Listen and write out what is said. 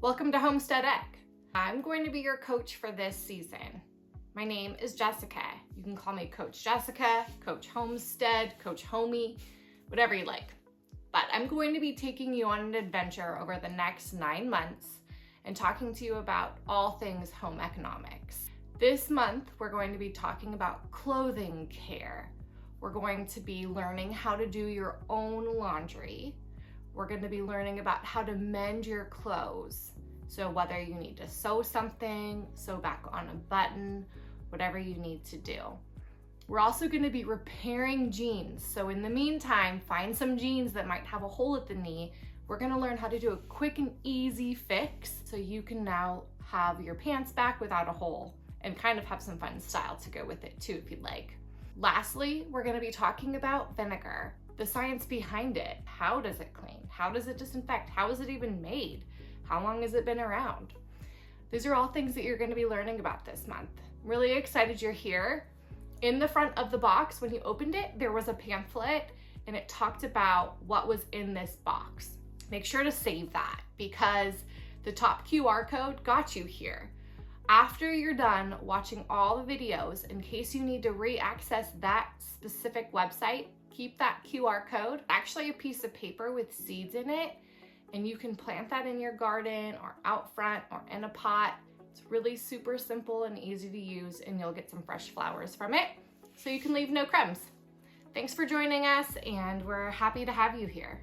Welcome to Homestead Ec. I'm going to be your coach for this season. My name is Jessica. You can call me Coach Jessica, Coach Homestead, Coach Homie, whatever you like. But I'm going to be taking you on an adventure over the next 9 months and talking to you about all things home economics. This month, we're going to be talking about clothing care. We're going to be learning how to do your own laundry. We're going to be learning about how to mend your clothes. So whether you need to sew something, sew back on a button, whatever you need to do. We're also going to be repairing jeans. So in the meantime, find some jeans that might have a hole at the knee. We're going to learn how to do a quick and easy fix so you can now have your pants back without a hole and kind of have some fun style to go with it too if you'd like. Lastly, we're going to be talking about vinegar, the science behind it. How does it clean? How does it disinfect? How is it even made? How long has it been around? These are all things that you're going to be learning about this month. I'm really excited you're here. In the front of the box, when you opened it, there was a pamphlet and it talked about what was in this box. Make sure to save that because the top QR code got you here. After you're done watching all the videos, in case you need to re-access that specific website, keep that QR code. Actually a piece of paper with seeds in it, and you can plant that in your garden or out front or in a pot. It's really super simple and easy to use, and you'll get some fresh flowers from it, so you can leave no crumbs. Thanks for joining us, and we're happy to have you here.